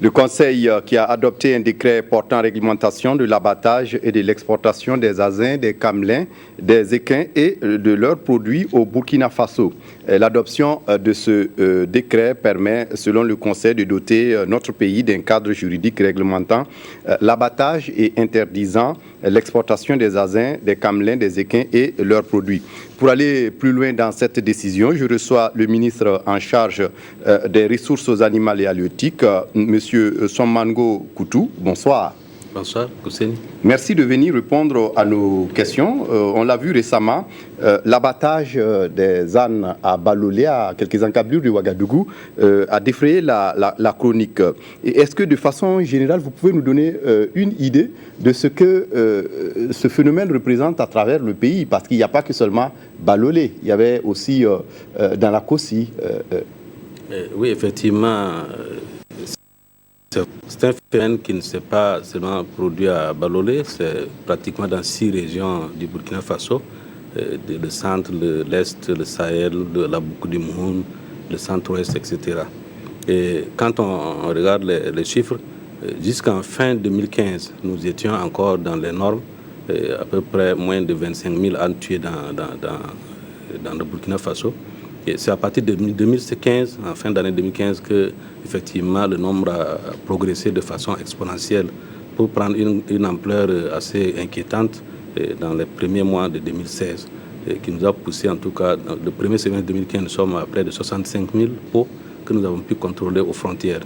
Le Conseil qui a adopté un décret portant réglementation de l'abattage et de l'exportation des asins, des camelins, des équins et de leurs produits au Burkina Faso. L'adoption de ce décret permet, selon le Conseil, de doter notre pays d'un cadre juridique réglementant l'abattage et interdisant l'exportation des asins, des camelins, des équins et leurs produits. Pour aller plus loin dans cette décision, je reçois le ministre en charge des ressources animales et halieutiques, M. Sommango Koutou. Bonsoir. Bonsoir, Kousseni. Merci de venir répondre à nos questions. On l'a vu récemment, l'abattage des ânes à Balolé, à quelques encablures de Ouagadougou, a défrayé la chronique. Est-ce que de façon générale, vous pouvez nous donner une idée de ce que ce phénomène représente à travers le pays? Parce qu'il n'y a pas que seulement Balolé, il y avait aussi dans la Kossi. Oui, effectivement. C'est un phénomène qui ne s'est pas seulement produit à Balolé, c'est pratiquement dans 6 régions du Burkina Faso, le centre, l'est, le Sahel, la Boukou du Moun, le centre-ouest, etc. Et quand on regarde les chiffres, jusqu'en fin 2015, nous étions encore dans les normes, à peu près moins de 25 000 ânes tués dans le Burkina Faso. Et c'est à partir de 2015, en fin d'année 2015, que effectivement le nombre a progressé de façon exponentielle pour prendre une ampleur assez inquiétante dans les premiers mois de 2016, qui nous a poussé, en tout cas, dans le premier semestre 2015, nous sommes à près de 65 000 pots que nous avons pu contrôler aux frontières.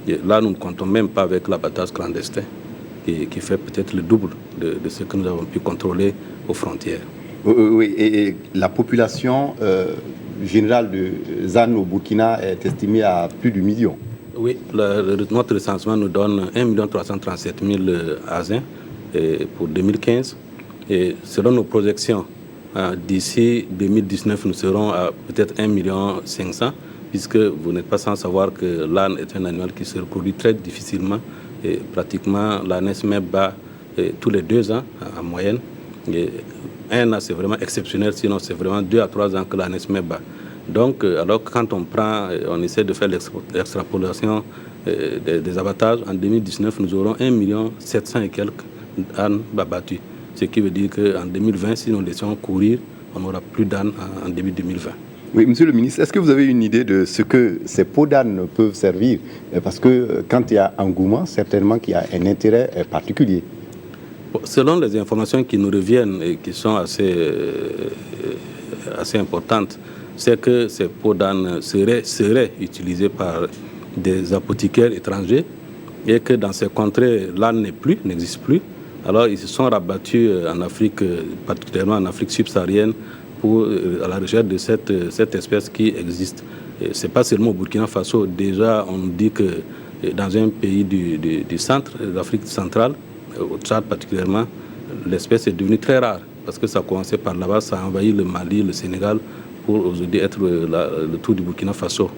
Et là, nous ne comptons même pas avec l'abattage clandestin, qui fait peut-être le double de ce que nous avons pu contrôler aux frontières. Oui, et la population générale de ZAN au Burkina est estimée à plus de 1 million. Oui, notre recensement nous donne 1 337 000 asins pour 2015. Et selon nos projections, d'ici 2019, nous serons à peut-être 1,5 million, puisque vous n'êtes pas sans savoir que l'âne est un animal qui se reproduit très difficilement. Et pratiquement, l'ânesse met bas tous les 2 ans en moyenne. Et un an, c'est vraiment exceptionnel, sinon c'est vraiment 2 à 3 ans que l'ânesse met bas. Donc, alors quand on essaie de faire l'extrapolation des abattages, en 2019, nous aurons 1,7 million et quelques ânes battus. Ce qui veut dire qu'en 2020, si nous laissons courir, on aura plus d'ânes en début 2020. Oui, monsieur le ministre, est-ce que vous avez une idée de ce que ces peaux d'âne peuvent servir? Parce que quand il y a engouement, certainement qu'il y a un intérêt particulier. Selon les informations qui nous reviennent et qui sont assez importantes, c'est que ces peaux d'âne seraient utilisées par des apothicaires étrangers et que dans ces contrées, l'âne n'existe plus. Alors ils se sont rabattus en Afrique, particulièrement en Afrique subsaharienne, à la recherche de cette espèce qui existe. Ce n'est pas seulement au Burkina Faso. Déjà, on dit que dans un pays du centre, l'Afrique centrale, au Tchad particulièrement, l'espèce est devenue très rare parce que ça a commencé par là-bas, ça a envahi le Mali, le Sénégal, pour aujourd'hui être le tour du Burkina Faso.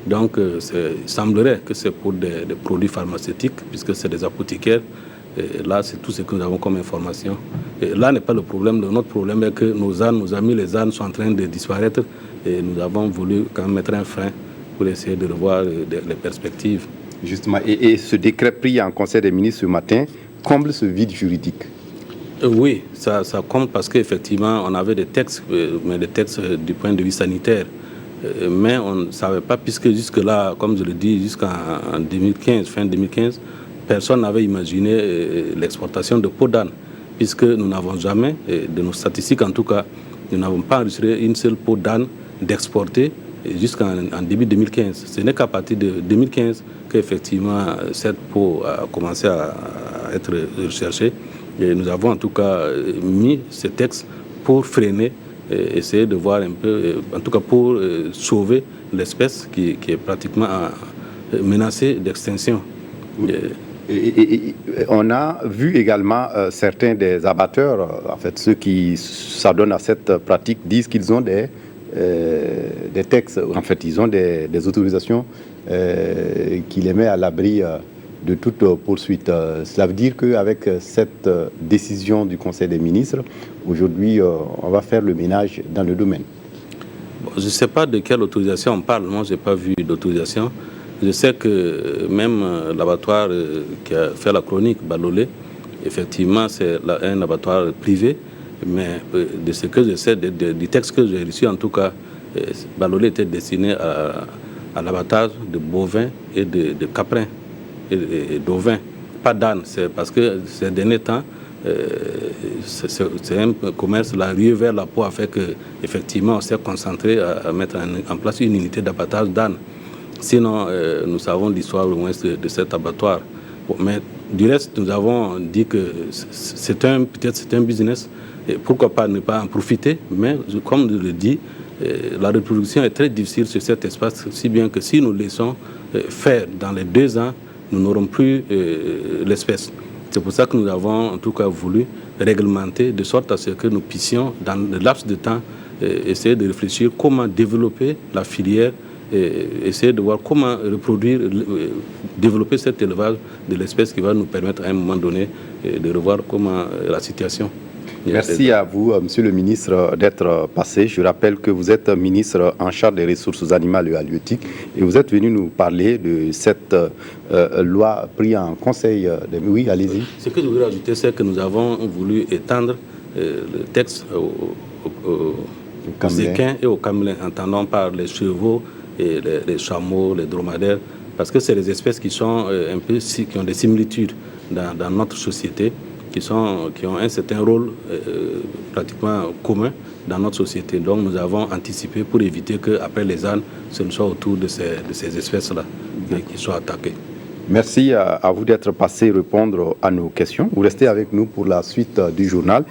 Donc, il semblerait que c'est pour des produits pharmaceutiques, puisque c'est des apothicaires. Et là, c'est tout ce que nous avons comme information. Et là n'est pas le problème. Notre problème est que nos amis les ânes sont en train de disparaître et nous avons voulu quand même mettre un frein pour essayer de revoir les perspectives. Justement, et ce décret pris en Conseil des ministres ce matin comble ce vide juridique. Oui, ça comble parce qu'effectivement, on avait des textes, mais des textes du point de vue sanitaire. Mais on ne savait pas, puisque jusque-là, comme je le dis, jusqu'en 2015, fin 2015, personne n'avait imaginé l'exportation de peau d'âne, puisque nous n'avons jamais, de nos statistiques en tout cas, nous n'avons pas enregistré une seule peau d'âne d'exporter jusqu'en début 2015. Ce n'est qu'à partir de 2015 qu'effectivement cette peau a commencé à être recherchée. Et nous avons en tout cas mis ces textes pour freiner, essayer de voir un peu, en tout cas pour sauver l'espèce qui est pratiquement menacée d'extinction. Et on a vu également certains des abatteurs, en fait ceux qui s'adonnent à cette pratique, disent qu'ils ont des textes, en fait ils ont des autorisations qui les met à l'abri de toute poursuite. Cela veut dire qu'avec cette décision du Conseil des ministres, aujourd'hui, on va faire le ménage dans le domaine. Bon, je ne sais pas de quelle autorisation on parle. Moi, je n'ai pas vu d'autorisation. Je sais que même l'abattoir qui a fait la chronique, Balolé, effectivement, c'est un abattoir privé, mais de ce que je sais, du texte que j'ai reçu, en tout cas, Balolé était destiné à l'abattage de bovins et de caprins et d'ovins, pas d'ânes. C'est parce que ces derniers temps, c'est un commerce, la ruée vers la peau a fait qu'effectivement, on s'est concentré à mettre en place une unité d'abattage d'ânes. Sinon, nous savons l'histoire au moins de cet abattoir. Bon, mais du reste, nous avons dit que peut-être c'est un business. Et pourquoi pas ne pas en profiter? Mais comme je le dis, la reproduction est très difficile sur cet espace, si bien que si nous laissons faire dans les 2 ans, nous n'aurons plus l'espèce. C'est pour ça que nous avons en tout cas voulu réglementer de sorte à ce que nous puissions, dans le laps de temps, essayer de réfléchir comment développer la filière, essayer de voir comment reproduire, développer cet élevage de l'espèce qui va nous permettre à un moment donné de revoir comment la situation. Merci à vous, Monsieur le ministre, d'être passé. Je rappelle que vous êtes ministre en charge des ressources animales et halieutiques et vous êtes venu nous parler de cette loi prise en conseil. Oui, allez-y. Ce que je voudrais ajouter, c'est que nous avons voulu étendre le texte aux équins et aux camelins, entendant par les chevaux et les chameaux, les dromadaires, parce que c'est des espèces qui sont qui ont des similitudes dans notre société, qui ont un certain rôle pratiquement commun dans notre société. Donc nous avons anticipé pour éviter qu'après les ânes, ce ne soit autour de ces espèces-là qui soient attaquées. Merci à vous d'être passé répondre à nos questions. Vous restez avec nous pour la suite du journal.